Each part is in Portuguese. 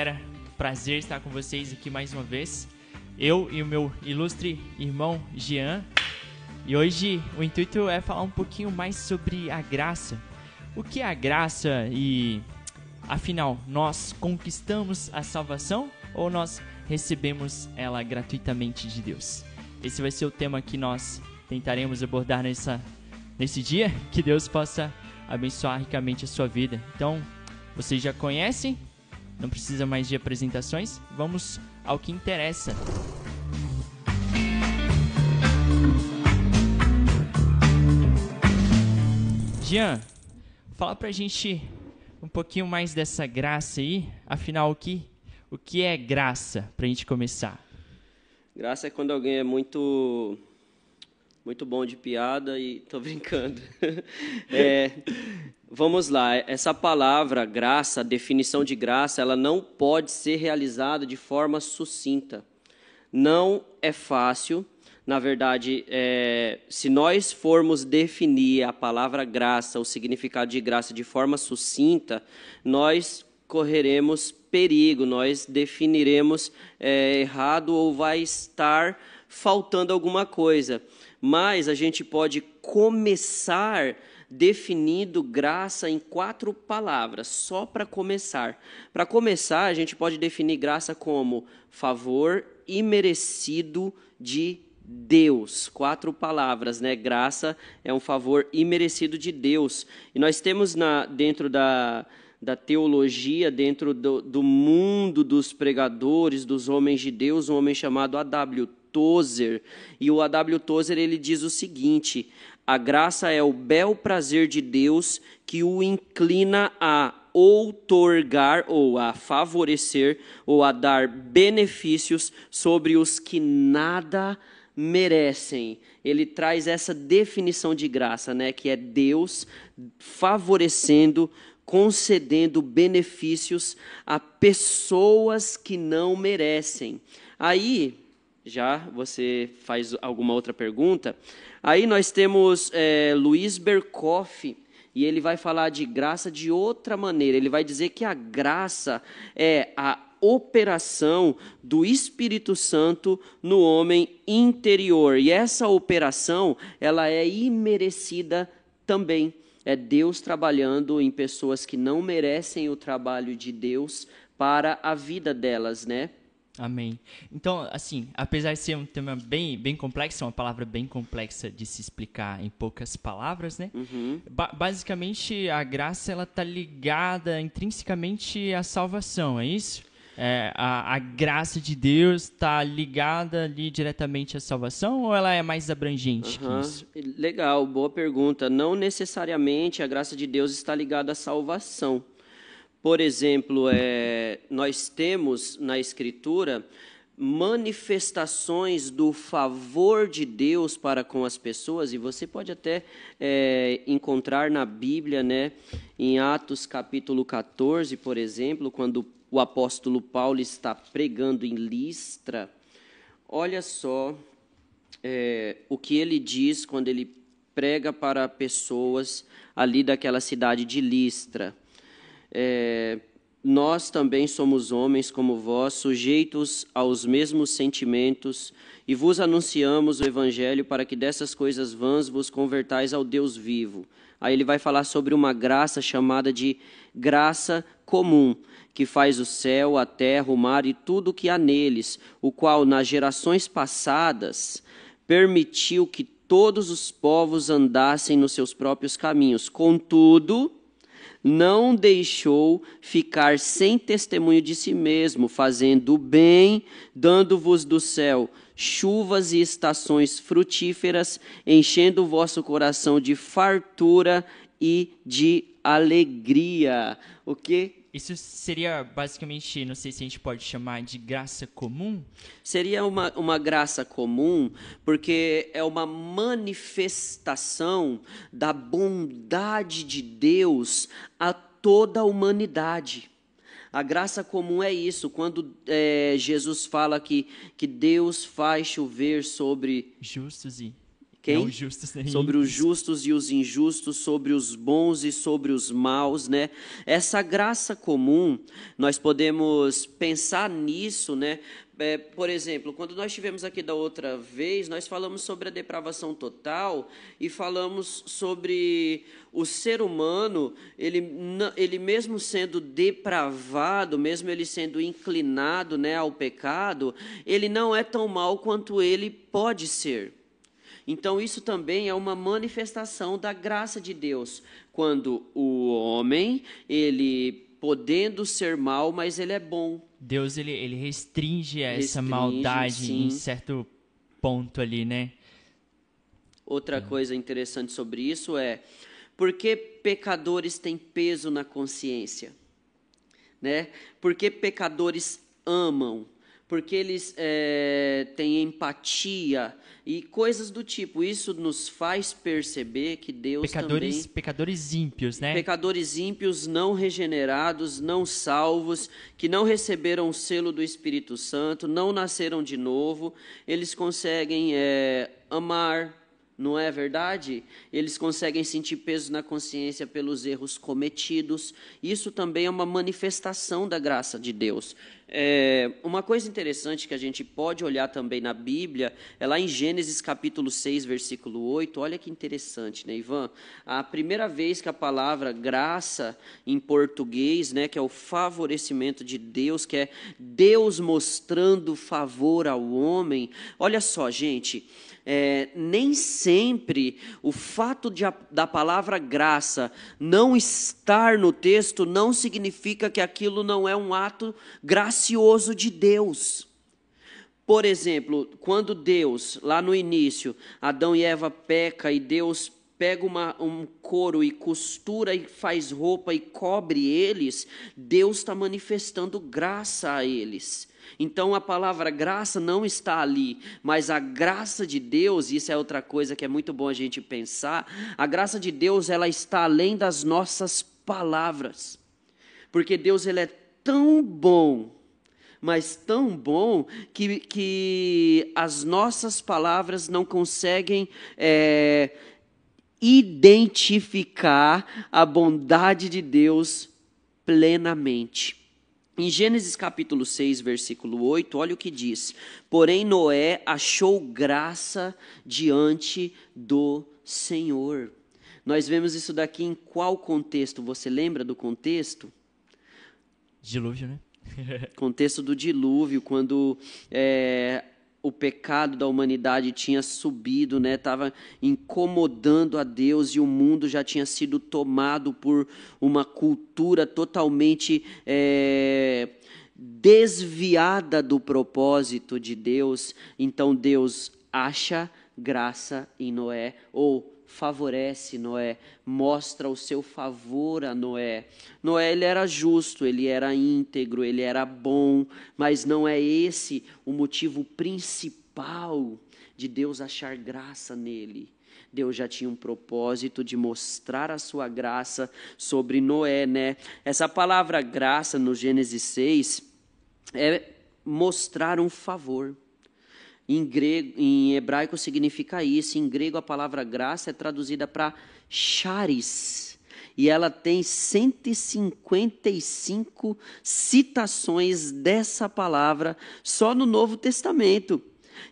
galera, prazer estar com vocês aqui mais uma vez. Eu e o meu ilustre irmão Jean. E hoje o intuito é falar um pouquinho mais sobre a graça. O que é a graça e, afinal, nós conquistamos a salvação ou nós recebemos ela gratuitamente de Deus? Esse vai ser o tema que nós tentaremos abordar nesse dia. Que Deus possa abençoar ricamente a sua vida. Então, vocês já conhecem, não precisa mais de apresentações. Vamos ao que interessa. Jean, fala pra gente um pouquinho mais dessa graça aí. Afinal, o que é graça, pra gente começar? Graça é quando alguém é muito bom de piada e tô brincando. Vamos lá, essa palavra graça, a definição de graça, ela não pode ser realizada de forma sucinta. Não é fácil. Na verdade, se nós formos definir a palavra graça, o significado de graça de forma sucinta, nós correremos perigo, nós definiremos errado ou vai estar faltando alguma coisa. Mas a gente pode começar definindo graça em 4 palavras, só para começar. Para começar, a gente pode definir graça como favor imerecido de Deus. 4 palavras, né? Graça é um favor imerecido de Deus. E nós temos dentro da teologia, dentro do mundo dos pregadores, dos homens de Deus, um homem chamado A.W. Tozer. E o A.W. Tozer, ele diz o seguinte: a graça é o bel prazer de Deus que o inclina a outorgar ou a favorecer ou a dar benefícios sobre os que nada merecem. Ele traz essa definição de graça, né, que é Deus favorecendo, concedendo benefícios a pessoas que não merecem. Aí, já você faz alguma outra pergunta, aí nós temos Luiz Berkoff, e ele vai falar de graça de outra maneira. Ele vai dizer que a graça é a operação do Espírito Santo no homem interior. E essa operação, ela é imerecida também. É Deus trabalhando em pessoas que não merecem o trabalho de Deus para a vida delas, né? Amém. Então, assim, apesar de ser um tema bem complexo, uma palavra bem complexa de se explicar em poucas palavras, né? Uhum. Basicamente, a graça, ela tá ligada intrinsecamente à salvação, é isso? A graça de Deus está ligada ali diretamente à salvação ou ela é mais abrangente que isso? Legal, boa pergunta. Não necessariamente a graça de Deus está ligada à salvação. Por exemplo, nós temos na Escritura manifestações do favor de Deus para com as pessoas, e você pode até encontrar na Bíblia, né, em Atos capítulo 14, por exemplo, quando o apóstolo Paulo está pregando em Listra. Olha só o que ele diz quando ele prega para pessoas ali daquela cidade de Listra. Nós também somos homens como vós, sujeitos aos mesmos sentimentos, e vos anunciamos o evangelho para que dessas coisas vãs vos convertais ao Deus vivo. Aí ele vai falar sobre uma graça chamada de graça comum, que faz o céu, a terra, o mar e tudo o que há neles, o qual nas gerações passadas permitiu que todos os povos andassem nos seus próprios caminhos. Contudo, não deixou ficar sem testemunho de si mesmo, fazendo o bem, dando-vos do céu chuvas e estações frutíferas, enchendo o vosso coração de fartura e de alegria. O que? Isso seria basicamente, não sei se a gente pode chamar de graça comum? Seria uma graça comum, porque é uma manifestação da bondade de Deus a toda a humanidade. A graça comum é isso, quando Jesus fala que Deus faz chover sobre Justos e Quem? Não justos nem Sobre os ímpios. justos e os injustos, sobre os bons e sobre os maus, né? Essa graça comum, nós podemos pensar nisso, né? Por exemplo, quando nós estivemos aqui da outra vez, nós falamos sobre a depravação total e falamos sobre o ser humano, ele mesmo sendo depravado, mesmo ele sendo inclinado, né, ao pecado, ele não é tão mau quanto ele pode ser. Então, isso também é uma manifestação da graça de Deus, quando o homem, ele podendo ser mau, mas ele é bom. Deus, ele restringe essa Restringe, maldade sim. em certo ponto ali, né? Outra coisa interessante sobre isso é, por que pecadores têm peso na consciência? Né? Por que pecadores amam? Porque eles têm empatia e coisas do tipo. Isso nos faz perceber que Deus também... Pecadores ímpios, né? Pecadores ímpios, não regenerados, não salvos, que não receberam o selo do Espírito Santo, não nasceram de novo, eles conseguem amar, não é verdade? Eles conseguem sentir peso na consciência pelos erros cometidos. Isso também é uma manifestação da graça de Deus. Uma coisa interessante que a gente pode olhar também na Bíblia, é lá em Gênesis capítulo 6, versículo 8, olha que interessante, né, Ivan? A primeira vez que a palavra graça, em português, né, que é o favorecimento de Deus, que é Deus mostrando favor ao homem, olha só, gente... nem sempre o fato da palavra graça não estar no texto não significa que aquilo não é um ato gracioso de Deus. Por exemplo, quando Deus, lá no início, Adão e Eva peca e Deus pega um couro e costura e faz roupa e cobre eles, Deus está manifestando graça a eles. Então a palavra graça não está ali, mas a graça de Deus, isso é outra coisa que é muito bom a gente pensar, a graça de Deus ela está além das nossas palavras, porque Deus ele é tão bom, mas tão bom que as nossas palavras não conseguem identificar a bondade de Deus plenamente. Em Gênesis capítulo 6, versículo 8, olha o que diz: porém Noé achou graça diante do Senhor. Nós vemos isso daqui em qual contexto? Você lembra do contexto? Dilúvio, né? Contexto do dilúvio, quando o pecado da humanidade tinha subido, né? Estava incomodando a Deus e o mundo já tinha sido tomado por uma cultura totalmente desviada do propósito de Deus. Então Deus acha graça em Noé, ou favorece Noé, mostra o seu favor a Noé. Noé ele era justo, ele era íntegro, ele era bom, mas não é esse o motivo principal de Deus achar graça nele. Deus já tinha um propósito de mostrar a sua graça sobre Noé, né? Essa palavra graça no Gênesis 6 é mostrar um favor. Em hebraico significa isso, em grego a palavra graça é traduzida para charis, e ela tem 155 citações dessa palavra só no Novo Testamento.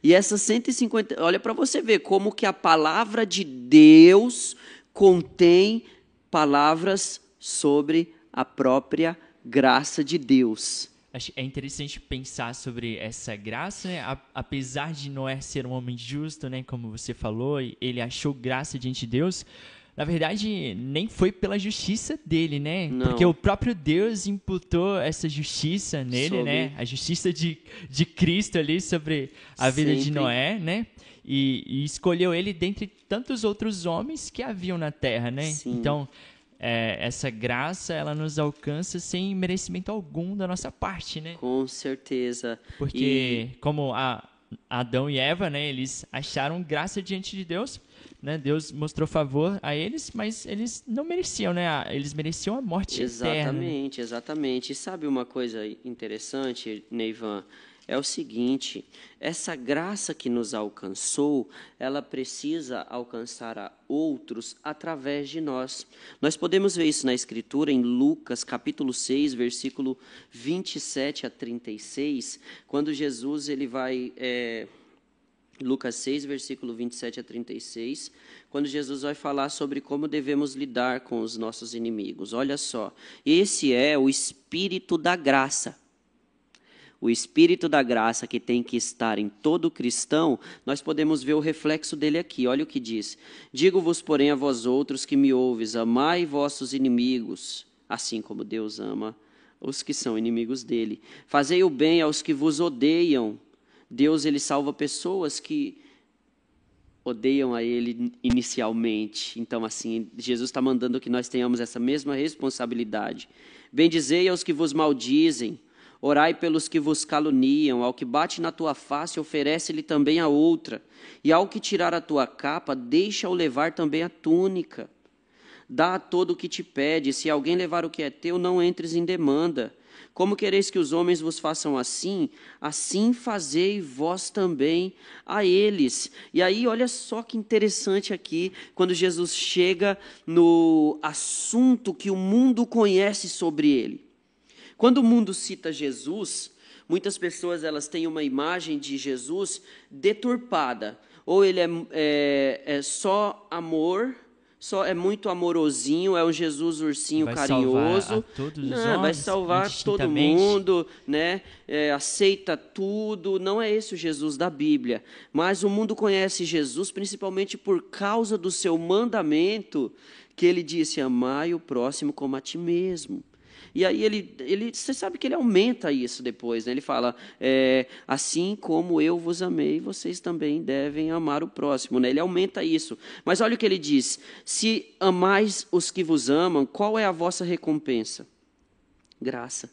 E essas 150, olha para você ver como que a palavra de Deus contém palavras sobre a própria graça de Deus. É interessante pensar sobre essa graça, né? Apesar de Noé ser um homem justo, né? Como você falou, ele achou graça diante de Deus. Na verdade, nem foi pela justiça dele, né? Não. Porque o próprio Deus imputou essa justiça nele, né? A justiça de Cristo ali sobre a vida de Noé, né? E escolheu ele dentre tantos outros homens que haviam na terra, né? Sim. Então... essa graça, ela nos alcança sem merecimento algum da nossa parte, né? Com certeza. Porque, como Adão e Eva, né, eles acharam graça diante de Deus, né? Deus mostrou favor a eles, mas eles não mereciam, né? Eles mereciam a morte eterna. Exatamente. E sabe uma coisa interessante, Neivan? é o seguinte: essa graça que nos alcançou, ela precisa alcançar a outros através de nós. Nós podemos ver isso na Escritura, em Lucas, capítulo 6, versículo 27 a 36, quando Jesus ele vai... Lucas 6, versículo 27 a 36, quando Jesus vai falar sobre como devemos lidar com os nossos inimigos. Olha só, esse é o Espírito da graça. O Espírito da graça que tem que estar em todo cristão, nós podemos ver o reflexo dele aqui. Olha o que diz: digo-vos, porém, a vós outros que me ouves, amai vossos inimigos, assim como Deus ama os que são inimigos dele. Fazei o bem aos que vos odeiam. Deus, ele salva pessoas que odeiam a ele inicialmente. Então, assim, Jesus está mandando que nós tenhamos essa mesma responsabilidade. Bendizei aos que vos maldizem, orai pelos que vos caluniam, ao que bate na tua face, oferece-lhe também a outra, e ao que tirar a tua capa, deixa-o levar também a túnica. Dá a todo o que te pede, se alguém levar o que é teu, não entres em demanda. Como quereis que os homens vos façam assim, assim fazei vós também a eles. E aí, olha só que interessante aqui, quando Jesus chega no assunto que o mundo conhece sobre ele. Quando o mundo cita Jesus, muitas pessoas elas têm uma imagem de Jesus deturpada. Ou ele é só amor, só é muito amorosinho, é um Jesus ursinho Vai carinhoso. salvar a todos os Não, homens, vai salvar todo indistintamente. mundo, né? Aceita tudo. Não é esse o Jesus da Bíblia. Mas o mundo conhece Jesus principalmente por causa do seu mandamento, que ele disse: amai o próximo como a ti mesmo. E aí você sabe que ele aumenta isso depois, né? Ele fala, assim como eu vos amei, vocês também devem amar o próximo, né? Ele aumenta isso. Mas olha o que ele diz: se amais os que vos amam, qual é a vossa recompensa? Graça.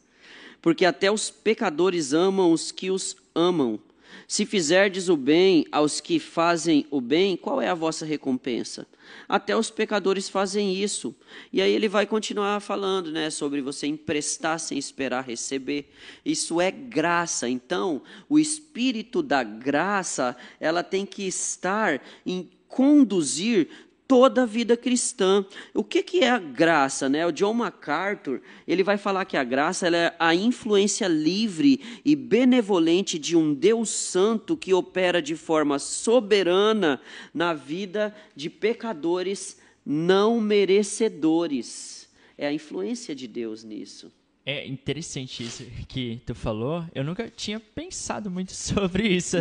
Porque até os pecadores amam os que os amam. Se fizerdes o bem aos que fazem o bem, qual é a vossa recompensa? Até os pecadores fazem isso. E aí ele vai continuar falando, né, sobre você emprestar sem esperar receber. Isso é graça. Então, o Espírito da graça, ela tem que estar em conduzir toda a vida cristã. O que é a graça, né? O John MacArthur, ele vai falar que a graça ela é a influência livre e benevolente de um Deus santo que opera de forma soberana na vida de pecadores não merecedores. É a influência de Deus nisso. É interessante isso que tu falou. Eu nunca tinha pensado muito sobre isso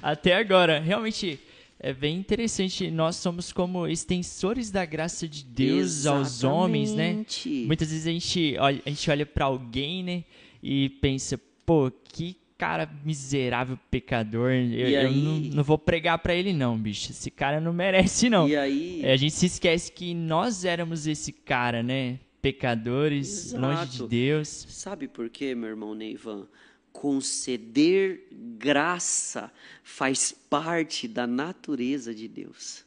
até agora. Realmente é bem interessante. Nós somos como extensores da graça de Deus aos homens, né? Muitas vezes a gente olha para alguém, né, e pensa, pô, que cara miserável pecador. Eu não vou pregar para ele não, bicho. Esse cara não merece não. E aí, a gente se esquece que nós éramos esse cara, né? Pecadores, exato, longe de Deus. Sabe por quê, meu irmão Neivan? Conceder graça faz parte da natureza de Deus.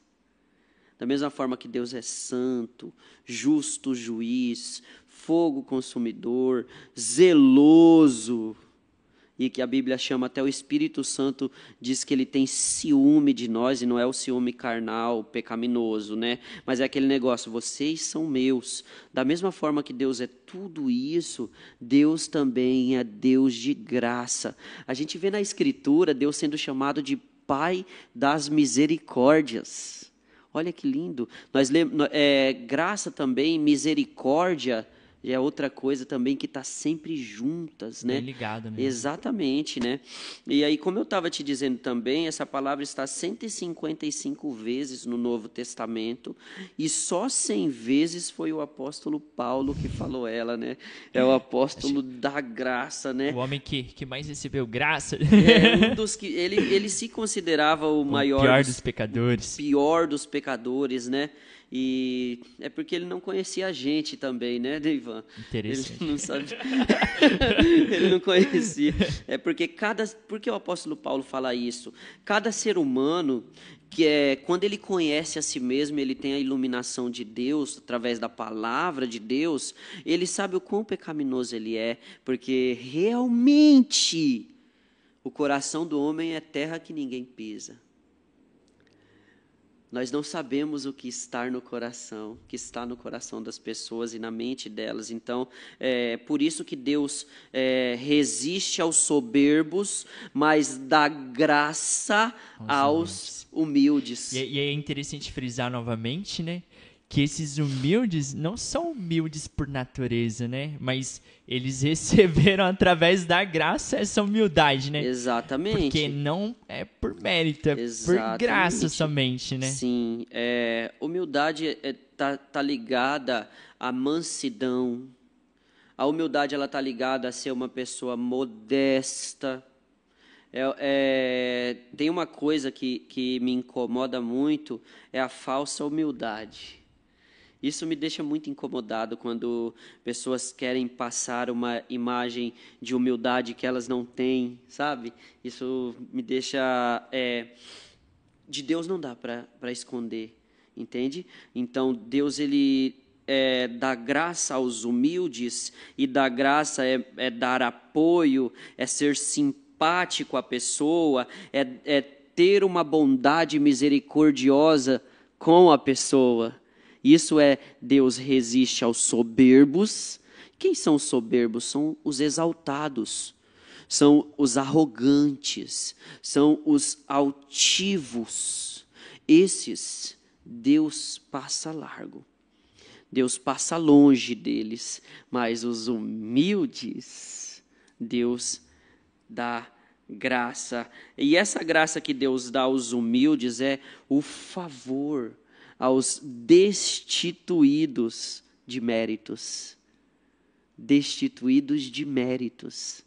Da mesma forma que Deus é santo, justo juiz, fogo consumidor, zeloso, e que a Bíblia chama até o Espírito Santo, diz que ele tem ciúme de nós, e não é o ciúme carnal, pecaminoso, né? Mas é aquele negócio, vocês são meus. Da mesma forma que Deus é tudo isso, Deus também é Deus de graça. A gente vê na Escritura Deus sendo chamado de Pai das misericórdias. Olha que lindo. Nós lemos, graça também, misericórdia, é outra coisa também que está sempre juntas, né? Bem ligado, né? Exatamente, né? E aí, como eu estava te dizendo também, essa palavra está 155 vezes no Novo Testamento e só 100 vezes foi o apóstolo Paulo que falou ela, né? É o apóstolo da graça, né? O homem que mais recebeu graça. É um dos que ele se considerava o maior, pior dos pecadores. Pior dos pecadores, né? E é porque ele não conhecia a gente também, né, Neivan? Interessante. Ele não sabia. Ele não conhecia. É porque porque o apóstolo Paulo fala isso? Cada ser humano, quando ele conhece a si mesmo, ele tem a iluminação de Deus, através da palavra de Deus, ele sabe o quão pecaminoso ele é, porque realmente O coração do homem é terra que ninguém pisa. Nós não sabemos o que está no coração das pessoas e na mente delas. Então, é por isso que Deus resiste aos soberbos, mas dá graça aos humildes. E é interessante frisar novamente, né? Que esses humildes não são humildes por natureza, né? Mas eles receberam através da graça essa humildade, né? Exatamente. Porque não é por mérito, é por graça somente, né? Sim, humildade tá ligada à mansidão. A humildade ela tá ligada a ser uma pessoa modesta. Tem uma coisa que me incomoda muito, é a falsa humildade. Isso me deixa muito incomodado quando pessoas querem passar uma imagem de humildade que elas não têm, sabe? Isso me deixa... de Deus não dá para esconder, entende? Então, Deus, ele dá graça aos humildes, e dar graça é dar apoio, é ser simpático à pessoa, é ter uma bondade misericordiosa com a pessoa. Isso Deus resiste aos soberbos. Quem são os soberbos? São os exaltados, são os arrogantes, são os altivos. Esses, Deus passa largo, Deus passa longe deles, mas os humildes, Deus dá graça. E essa graça que Deus dá aos humildes é o favor aos destituídos de méritos. Destituídos de méritos.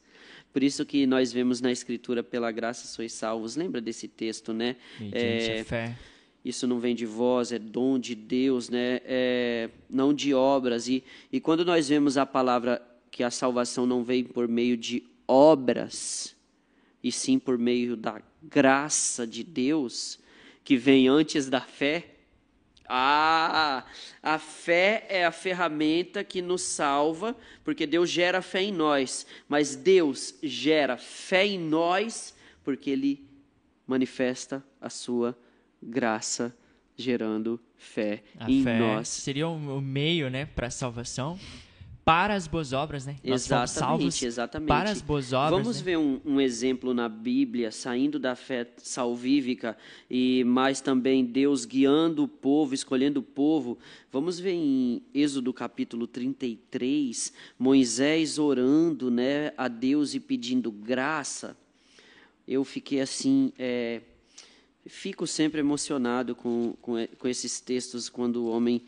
Por isso que nós vemos na Escritura, pela graça sois salvos. Lembra desse texto, né? Mediante a fé. Isso não vem de vós, é dom de Deus, né? Não de obras. E quando nós vemos a palavra que a salvação não vem por meio de obras, e sim por meio da graça de Deus, que vem antes da fé. A fé é a ferramenta que nos salva, porque Deus gera fé em nós, mas Deus gera fé em nós porque Ele manifesta a sua graça, gerando fé em nós. Seria o meio, né, para a salvação, para as boas obras, né? Nós fomos salvos para as boas obras. Vamos ver um exemplo na Bíblia, saindo da fé salvífica, mas também Deus guiando o povo, escolhendo o povo. Vamos ver em Êxodo capítulo 33, Moisés orando, né, a Deus e pedindo graça. Eu fiquei assim... Fico sempre emocionado com esses textos, quando o homem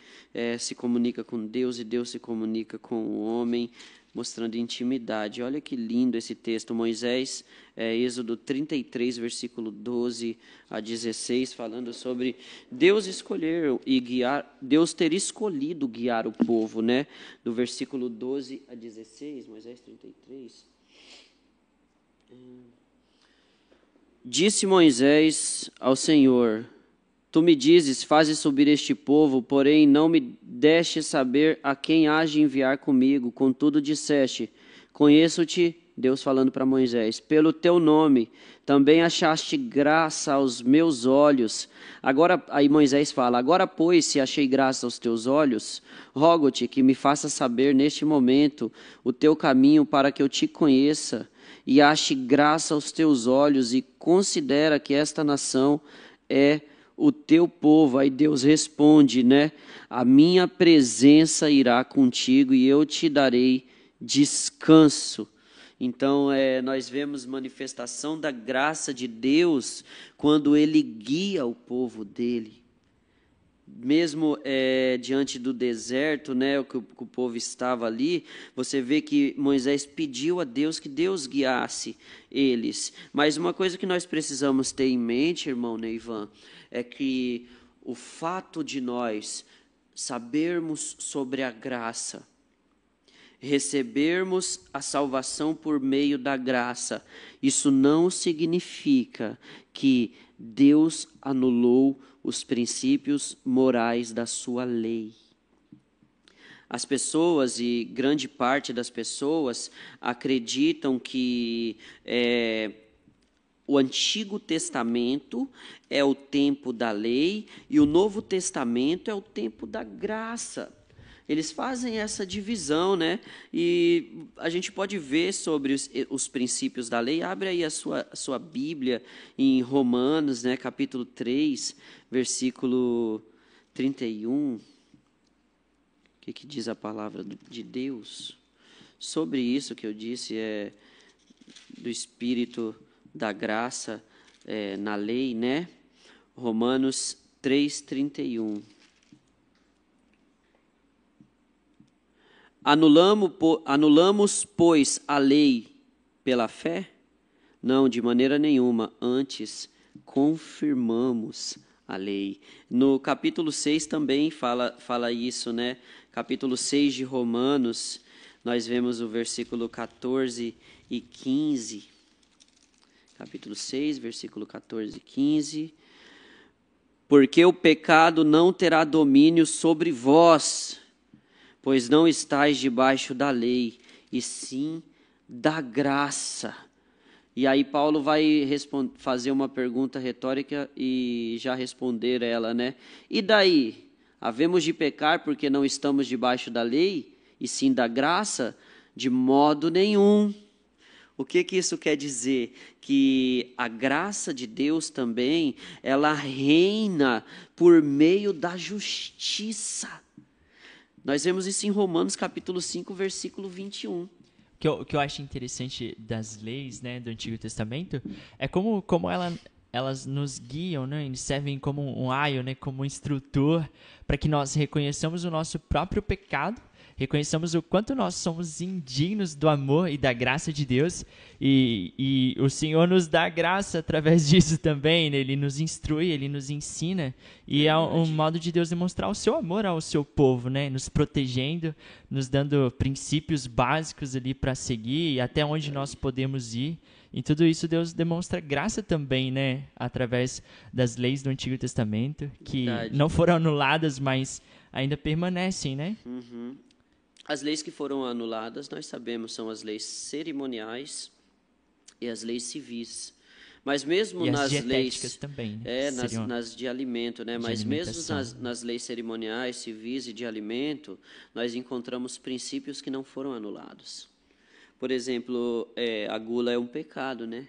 se comunica com Deus e Deus se comunica com o homem, mostrando intimidade. Olha que lindo esse texto, Moisés, Êxodo 33, versículo 12 a 16, falando sobre Deus escolher e guiar, Deus ter escolhido guiar o povo, né? Do versículo 12 a 16, Moisés 33... Disse Moisés ao Senhor: Tu me dizes, faze subir este povo, porém não me deste saber a quem hás de enviar comigo. Contudo disseste, conheço-te, Deus falando para Moisés, pelo teu nome, também achaste graça aos meus olhos. Agora, aí Moisés fala, agora pois, se achei graça aos teus olhos, rogo-te que me faça saber neste momento o teu caminho para que eu te conheça e ache graça aos teus olhos, e considera que esta nação é o teu povo. Aí Deus responde, né? A minha presença irá contigo e eu te darei descanso. Então, nós vemos manifestação da graça de Deus quando Ele guia o povo dele. Mesmo diante do deserto, né, que o povo estava ali, você vê que Moisés pediu a Deus que Deus guiasse eles. Mas uma coisa que nós precisamos ter em mente, irmão Neivan, é que o fato de nós sabermos sobre a graça, recebermos a salvação por meio da graça, isso não significa que Deus anulou os princípios morais da sua lei. As pessoas, e grande parte das pessoas, acreditam que o Antigo Testamento é o tempo da lei e o Novo Testamento é o tempo da graça. Eles fazem essa divisão, né? E a gente pode ver sobre os princípios da lei. Abre aí a sua Bíblia em Romanos, né? Capítulo 3, versículo 31. O que diz a palavra de Deus? Sobre isso que eu disse, do Espírito da graça na lei, né? Romanos 3:31. Anulamos, pois, a lei pela fé? Não, de maneira nenhuma. Antes, confirmamos a lei. No capítulo 6 também fala isso, né? Capítulo 6 de Romanos, nós vemos o versículo 14 e 15. Capítulo 6, versículo 14 e 15. Porque o pecado não terá domínio sobre vós, pois não estáis debaixo da lei, e sim da graça. E aí Paulo vai fazer uma pergunta retórica e já responder ela, né? E daí? Havemos de pecar porque não estamos debaixo da lei, e sim da graça? De modo nenhum. O que isso quer dizer? Que a graça de Deus também, ela reina por meio da justiça. Nós vemos isso em Romanos capítulo 5, versículo 21. O que eu acho interessante das leis, né, do Antigo Testamento é como elas nos guiam, né, eles servem como um aio, né, como um instrutor para que nós reconheçamos o nosso próprio pecado, reconheçamos o quanto nós somos indignos do amor e da graça de Deus, e o Senhor nos dá graça através disso também, né? Ele nos instrui, Ele nos ensina, e é um modo de Deus demonstrar o seu amor ao seu povo, né? Nos protegendo, nos dando princípios básicos ali para seguir, e até onde nós podemos ir. Em tudo isso, Deus demonstra graça também, né? Através das leis do Antigo Testamento, que não foram anuladas, mas ainda permanecem, né? Uhum. As leis que foram anuladas, nós sabemos, são as leis cerimoniais e as leis civis. Mas mesmo e nas as dietéticas leis também, né? nas de alimento, né? Mas mesmo nas leis cerimoniais, civis e de alimento, nós encontramos princípios que não foram anulados. Por exemplo, a gula é um pecado, né?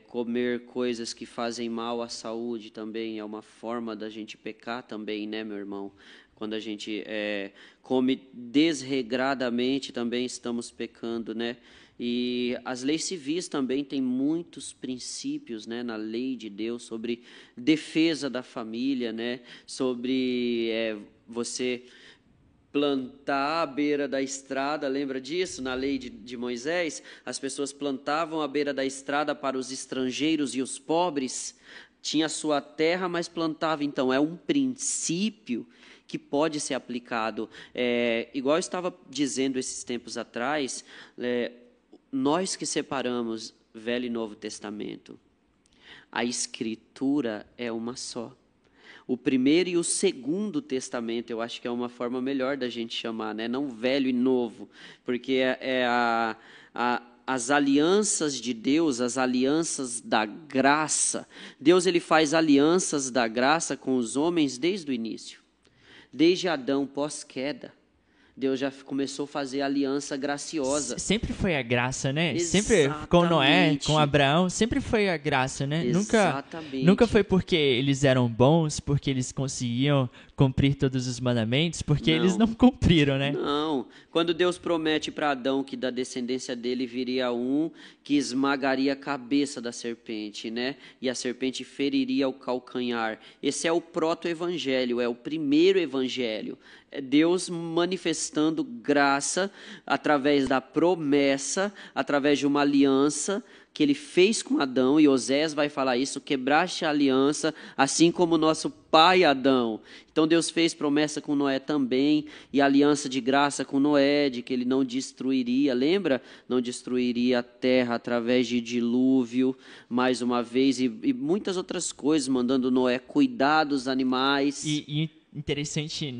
Comer coisas que fazem mal à saúde também é uma forma da gente pecar também, né, meu irmão? Quando a gente come desregradamente, também estamos pecando, né? E as leis civis também têm muitos princípios, né, na lei de Deus sobre defesa da família, né? Sobre você plantar à beira da estrada, lembra disso? Na lei de Moisés, as pessoas plantavam à beira da estrada para os estrangeiros e os pobres, tinha a sua terra, mas plantava. Então, é um princípio que pode ser aplicado. Igual eu estava dizendo esses tempos atrás, nós que separamos Velho e Novo Testamento, a Escritura é uma só. O Primeiro e o Segundo Testamento, eu acho que é uma forma melhor da gente chamar, né? Não Velho e Novo, porque as alianças de Deus, as alianças da graça. Deus ele faz alianças da graça com os homens desde o início. Desde Adão, pós-queda, Deus já começou a fazer aliança graciosa. Sempre foi a graça, né? Exatamente. Sempre com Noé, com Abraão, sempre foi a graça, né? Exatamente. Nunca foi porque eles eram bons, porque eles conseguiam cumprir todos os mandamentos, porque eles não cumpriram, né? Não. Quando Deus promete para Adão que da descendência dele viria um que esmagaria a cabeça da serpente, né? E a serpente feriria o calcanhar. Esse é o proto-evangelho, é o primeiro evangelho. É Deus manifestando graça através da promessa, através de uma aliança que ele fez com Adão, e Osés vai falar isso: quebraste a aliança, assim como nosso pai Adão. Então Deus fez promessa com Noé também, e aliança de graça com Noé, de que ele não destruiria, lembra? Não destruiria a terra através de dilúvio, mais uma vez, e muitas outras coisas, mandando Noé cuidar dos animais. E interessante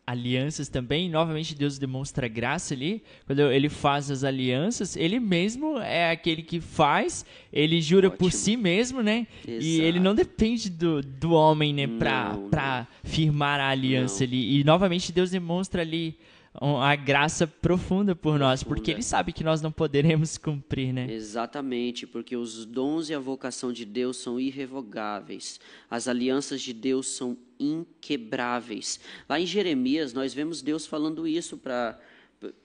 alianças também. Novamente Deus demonstra graça ali, quando ele faz as alianças, ele mesmo é aquele que faz, ele jura por si mesmo, né? Exato. E ele não depende do homem, né, pra firmar a aliança ali. E novamente Deus demonstra ali a graça profunda por nós, porque ele sabe que nós não poderemos cumprir, né? Exatamente, porque os dons e a vocação de Deus são irrevogáveis. As alianças de Deus são inquebráveis. Lá em Jeremias, nós vemos Deus falando isso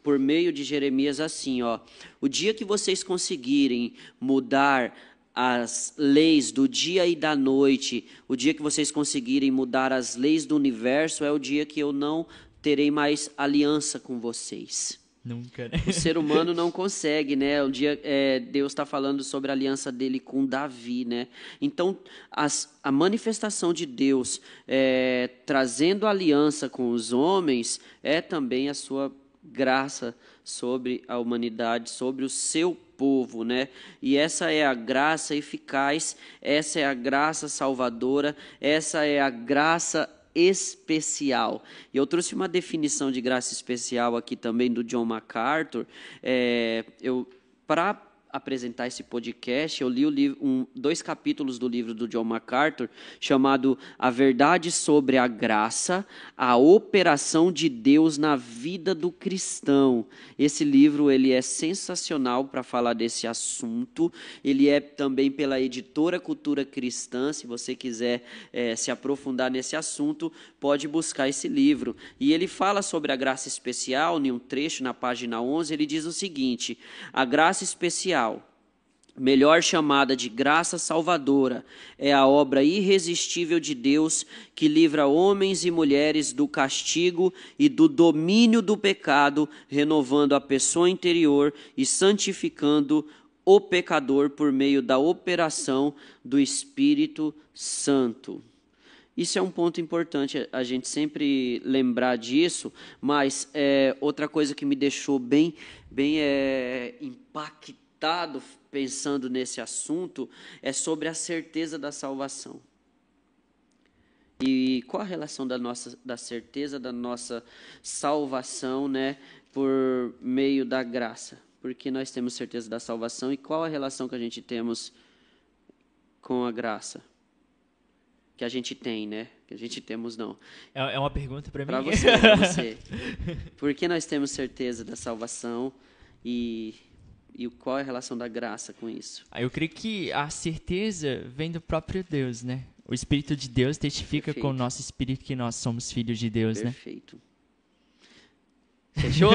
por meio de Jeremias assim, ó: o dia que vocês conseguirem mudar as leis do dia e da noite, o dia que vocês conseguirem mudar as leis do universo, é o dia que eu não terei mais aliança com vocês. Nunca, né? O ser humano não consegue, né? Um dia Deus está falando sobre a aliança dele com Davi, né? Então, a manifestação de Deus trazendo aliança com os homens é também a sua graça sobre a humanidade, sobre o seu povo, né? E essa é a graça eficaz, essa é a graça salvadora, essa é a graça especial. E eu trouxe uma definição de graça especial aqui também do John MacArthur. Para apresentar esse podcast, eu li 2 capítulos do livro do John MacArthur, chamado A Verdade sobre a Graça, a Operação de Deus na Vida do Cristão. Esse livro ele é sensacional para falar desse assunto. Ele é também pela editora Cultura Cristã. Se você quiser se aprofundar nesse assunto, pode buscar esse livro. E ele fala sobre a graça especial, em um trecho na página 11, ele diz o seguinte: a graça especial, melhor chamada de graça salvadora, é a obra irresistível de Deus que livra homens e mulheres do castigo e do domínio do pecado, renovando a pessoa interior e santificando o pecador por meio da operação do Espírito Santo. Isso é um ponto importante, a gente sempre lembrar disso, mas outra coisa que me deixou bem impactado pensando nesse assunto é sobre a certeza da salvação. E qual a relação da certeza da nossa salvação, né, por meio da graça? Porque nós temos certeza da salvação, e qual a relação que a gente temos com a graça? Que a gente tem, né? Que a gente temos, não. É uma pergunta para mim? Para você. Por que nós temos certeza da salvação e qual é a relação da graça com isso? Eu creio que a certeza vem do próprio Deus, né? O Espírito de Deus testifica Perfeito. com o nosso espírito que nós somos filhos de Deus, Perfeito. Fechou?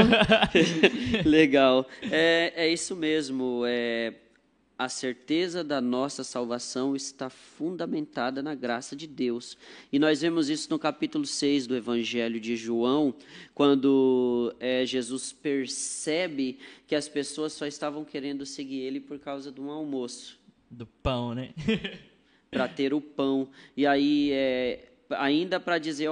Legal. É isso mesmo. A certeza da nossa salvação está fundamentada na graça de Deus. E nós vemos isso no capítulo 6 do Evangelho de João, quando Jesus percebe que as pessoas só estavam querendo seguir ele por causa de um almoço. Do pão, né? Para ter o pão. E aí, ainda para dizer,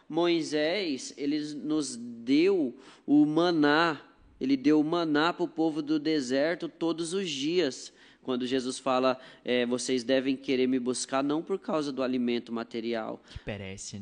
Moisés, ele nos deu o maná. Ele deu o maná para o povo do deserto todos os dias. Quando Jesus fala, vocês devem querer me buscar não por causa do alimento material.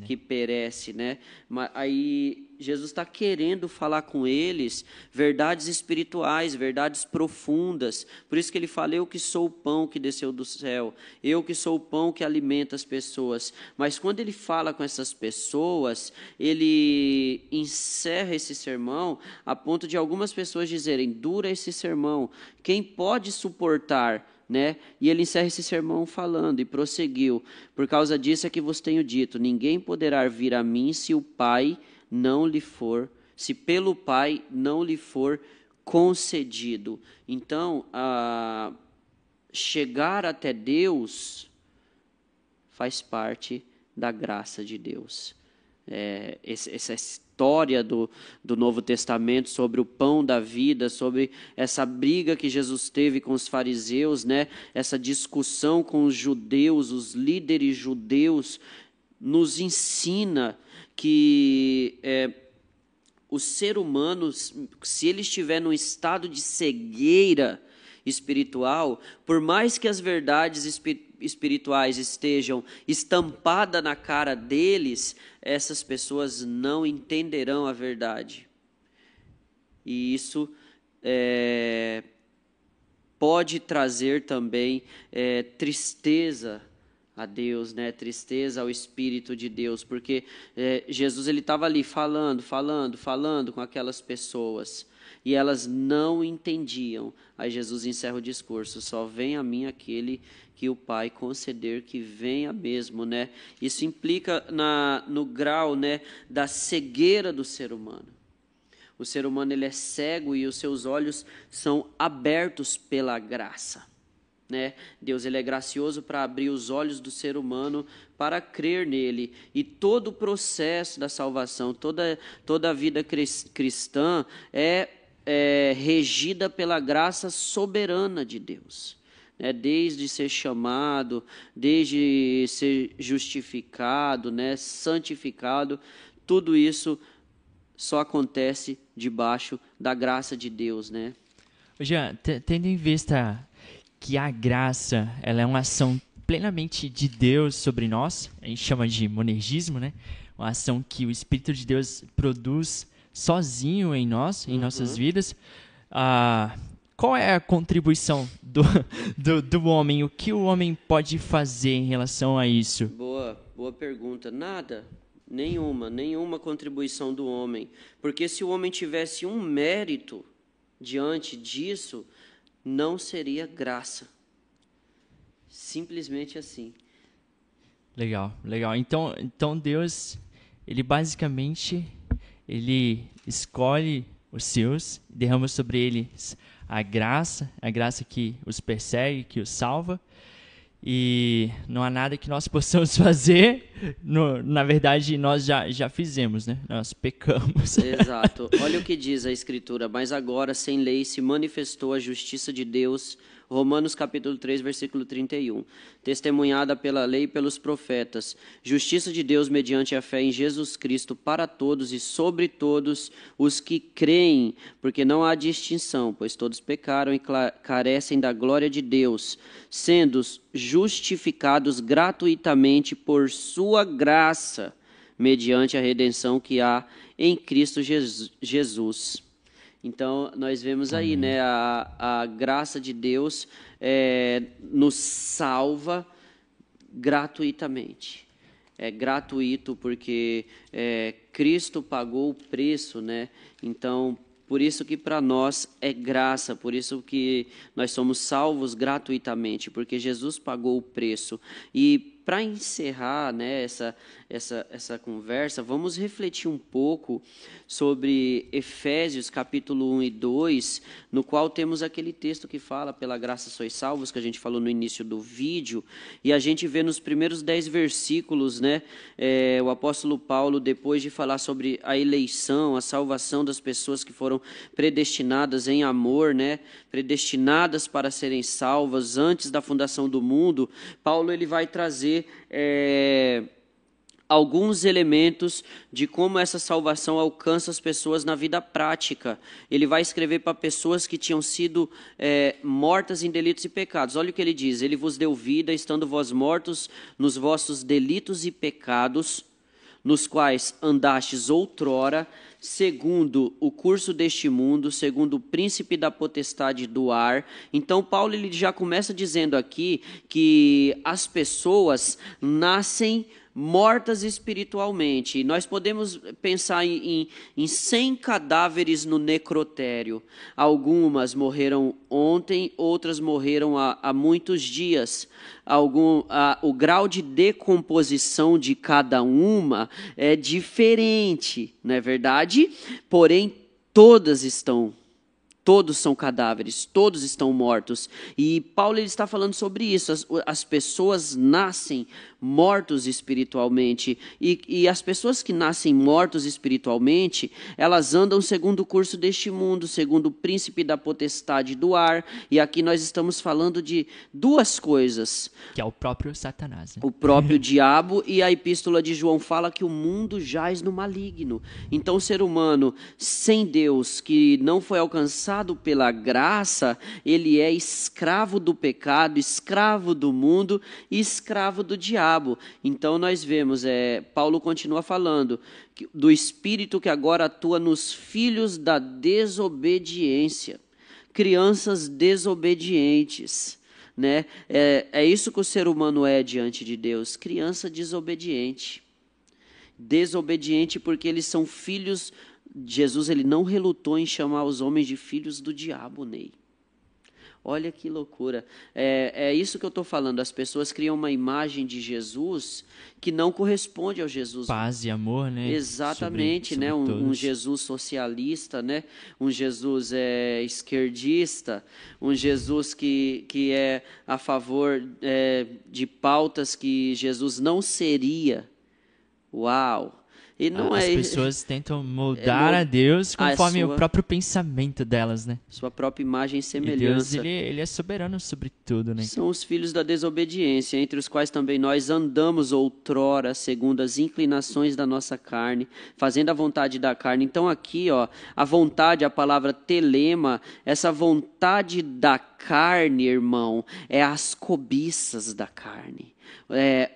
Que perece, né? Mas aí Jesus está querendo falar com eles verdades espirituais, verdades profundas. Por isso que ele fala, eu que sou o pão que desceu do céu, eu que sou o pão que alimenta as pessoas. Mas quando ele fala com essas pessoas, ele encerra esse sermão a ponto de algumas pessoas dizerem, dura esse sermão, quem pode suportar? Né? E ele encerra esse sermão falando e prosseguiu, por causa disso é que vos tenho dito, ninguém poderá vir a mim se pelo Pai não lhe for concedido. Então, chegar até Deus faz parte da graça de Deus. Essa história do Novo Testamento sobre o pão da vida, sobre essa briga que Jesus teve com os fariseus, né? Essa discussão com os judeus, os líderes judeus, nos ensina que o ser humano, se ele estiver num estado de cegueira espiritual, por mais que as verdades espirituais estejam estampadas na cara deles, essas pessoas não entenderão a verdade. E isso pode trazer também tristeza a Deus, né? Tristeza ao Espírito de Deus, porque Jesus ele estava ali falando com aquelas pessoas e elas não entendiam. Aí Jesus encerra o discurso: só vem a mim aquele que o Pai conceder que venha mesmo, né? Isso implica no grau, né, da cegueira do ser humano. O ser humano ele é cego e os seus olhos são abertos pela graça, né? Deus ele é gracioso para abrir os olhos do ser humano para crer nele. E todo o processo da salvação, toda a vida cristã é regida pela graça soberana de Deus, né? Desde ser chamado, desde ser justificado, né? Santificado, tudo isso só acontece debaixo da graça de Deus, né? Jean, tendo em vista que a graça ela é uma ação plenamente de Deus sobre nós, a gente chama de monergismo, né? Uma ação que o Espírito de Deus produz sozinho em nós, em nossas vidas. Qual é a contribuição do homem? O que o homem pode fazer em relação a isso? Boa pergunta. Nada. Nenhuma contribuição do homem. Porque se o homem tivesse um mérito diante disso, não seria graça. Simplesmente assim. Legal. Então Deus, ele basicamente, ele escolhe os seus, derrama sobre eles a graça que os persegue, que os salva. E não há nada que nós possamos fazer, na verdade nós já fizemos, né? Nós pecamos. Exato. Olha o que diz a Escritura: mas agora sem lei se manifestou a justiça de Deus, Romanos capítulo 3, versículo 31, testemunhada pela lei e pelos profetas, justiça de Deus mediante a fé em Jesus Cristo para todos e sobre todos os que creem, porque não há distinção, pois todos pecaram e carecem da glória de Deus, sendo justificados gratuitamente por sua graça, mediante a redenção que há em Cristo Jesus. Então, nós vemos aí, né, a graça de Deus nos salva gratuitamente. É gratuito porque Cristo pagou o preço, né? Então, por isso que para nós é graça, por isso que nós somos salvos gratuitamente, porque Jesus pagou o preço. E para encerrar, né, essa conversa, vamos refletir um pouco sobre Efésios capítulo 1 e 2, no qual temos aquele texto que fala: pela graça sois salvos, que a gente falou no início do vídeo, e a gente vê nos primeiros 10 versículos, né, o apóstolo Paulo, depois de falar sobre a eleição, a salvação das pessoas que foram predestinadas em amor, né, predestinadas para serem salvas antes da fundação do mundo, Paulo ele vai trazer alguns elementos de como essa salvação alcança as pessoas na vida prática. Ele vai escrever para pessoas que tinham sido mortas em delitos e pecados. Olha o que ele diz: ele vos deu vida, estando vós mortos nos vossos delitos e pecados, nos quais andastes outrora, segundo o curso deste mundo, segundo o príncipe da potestade do ar. Então Paulo ele já começa dizendo aqui que as pessoas nascem mortas espiritualmente. Nós podemos pensar em 100 cadáveres no necrotério. Algumas morreram ontem, outras morreram há muitos dias. O grau de decomposição de cada uma é diferente, não é verdade? Porém, todos são cadáveres, todos estão mortos. E Paulo ele está falando sobre isso. As pessoas nascem mortos espiritualmente. E as pessoas que nascem mortos espiritualmente, elas andam segundo o curso deste mundo, segundo o príncipe da potestade do ar. E aqui nós estamos falando de duas coisas. Que é o próprio Satanás. Né? O próprio diabo, e a epístola de João fala que o mundo jaz no maligno. Então o ser humano sem Deus, que não foi alcançado alcançado pela graça, ele é escravo do pecado, escravo do mundo e escravo do diabo. Então nós vemos, Paulo continua falando do Espírito que agora atua nos filhos da desobediência, crianças desobedientes. Né? É isso que o ser humano é diante de Deus, criança desobediente. Desobediente porque eles são filhos. Jesus, ele não relutou em chamar os homens de filhos do diabo, Ney. Olha que loucura. É isso que eu estou falando. As pessoas criam uma imagem de Jesus que não corresponde ao Jesus. Paz e amor, né? Exatamente, sobre né? Um Jesus socialista, né? Um Jesus esquerdista, um Jesus que é a favor de pautas que Jesus não seria. Uau! E não As pessoas tentam moldar a Deus conforme o próprio pensamento delas, né? Sua própria imagem e semelhança. E Deus, ele é soberano sobre tudo, né? São os filhos da desobediência, entre os quais também nós andamos outrora, segundo as inclinações da nossa carne, fazendo a vontade da carne. Então aqui, a vontade, a palavra telema, essa vontade da carne, irmão, é as cobiças da carne.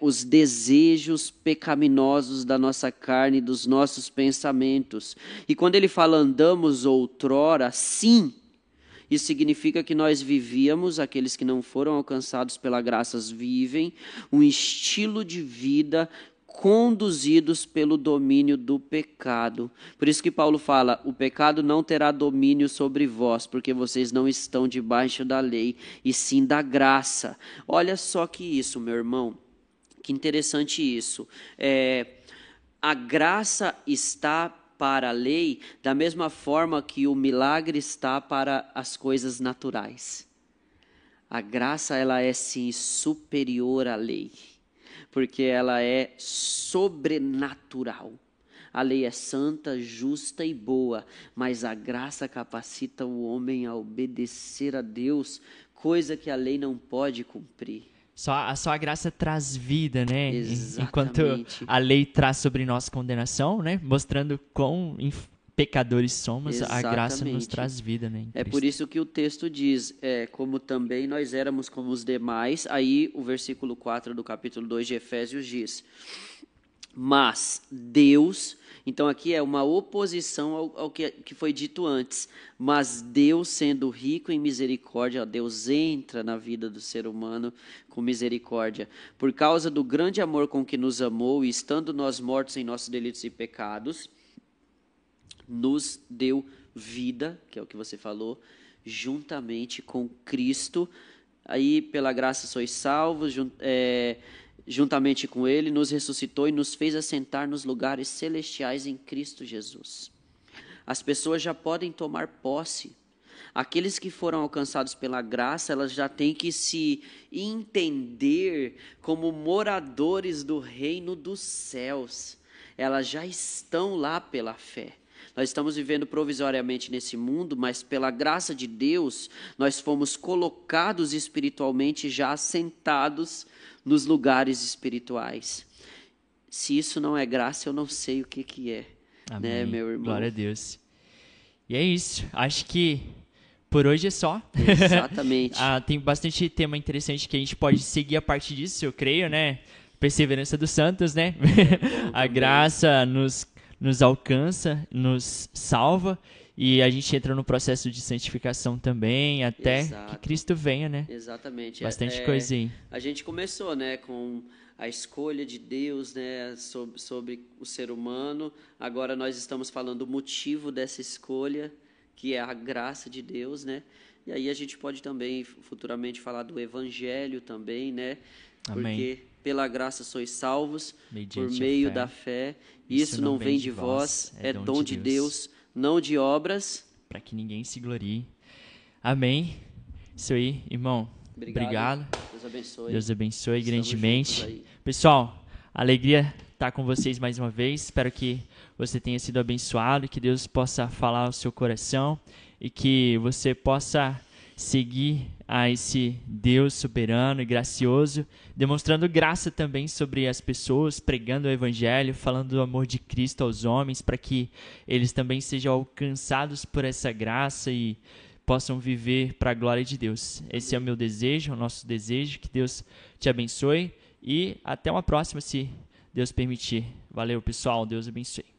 Os desejos pecaminosos da nossa carne, dos nossos pensamentos. E quando ele fala andamos outrora, sim, isso significa que nós vivíamos, aqueles que não foram alcançados pela graça vivem, um estilo de vida conduzidos pelo domínio do pecado. Por isso que Paulo fala, o pecado não terá domínio sobre vós, porque vocês não estão debaixo da lei, e sim da graça. Olha só que isso, meu irmão, que interessante isso. A graça está para a lei da mesma forma que o milagre está para as coisas naturais. A graça, ela é sim superior à lei, porque ela é sobrenatural. A lei é santa, justa e boa, mas a graça capacita o homem a obedecer a Deus, coisa que a lei não pode cumprir. Só a graça traz vida, né? Exatamente. Enquanto a lei traz sobre nós condenação, né? Mostrando quão pecadores somos, Exatamente. A graça nos traz vida, né? É por isso que o texto diz, como também nós éramos como os demais, aí o versículo 4 do capítulo 2 de Efésios diz, mas Deus, então aqui é uma oposição ao que foi dito antes, mas Deus sendo rico em misericórdia, Deus entra na vida do ser humano com misericórdia, por causa do grande amor com que nos amou e estando nós mortos em nossos delitos e pecados, nos deu vida, que é o que você falou, juntamente com Cristo, aí pela graça sois salvos, juntamente com Ele, nos ressuscitou e nos fez assentar nos lugares celestiais em Cristo Jesus. As pessoas já podem tomar posse. Aqueles que foram alcançados pela graça, elas já têm que se entender como moradores do reino dos céus. Elas já estão lá pela fé. Nós estamos vivendo provisoriamente nesse mundo, mas pela graça de Deus, nós fomos colocados espiritualmente já assentados nos lugares espirituais. Se isso não é graça, eu não sei o que é. Amém. Né, meu irmão? Glória a Deus. E é isso. Acho que por hoje é só. Exatamente. Tem bastante tema interessante que a gente pode seguir a partir disso, eu creio, né? Perseverança dos santos, né? A graça nos alcança, nos salva e a gente entra no processo de santificação também, até que Cristo venha, né? Exatamente. Bastante coisa aí. A gente começou, né, com a escolha de Deus, né, sobre o ser humano. Agora nós estamos falando o motivo dessa escolha, que é a graça de Deus, né? E aí a gente pode também futuramente falar do evangelho também, né? Amém. Porque pela graça sois salvos, Mediante por meio a fé. da fé. Isso não vem de vós, é dom de Deus, não de obras. Para que ninguém se glorie. Amém. Isso aí, irmão. Obrigado. Deus abençoe. Deus abençoe Estamos grandemente. Pessoal, alegria estar com vocês mais uma vez. Espero que você tenha sido abençoado, que Deus possa falar ao seu coração e que você possa seguir a esse Deus soberano e gracioso, demonstrando graça também sobre as pessoas, pregando o evangelho, falando do amor de Cristo aos homens, para que eles também sejam alcançados por essa graça e possam viver para a glória de Deus. Esse é o meu desejo, o nosso desejo. Que Deus te abençoe e até uma próxima, se Deus permitir. Valeu, pessoal. Deus abençoe.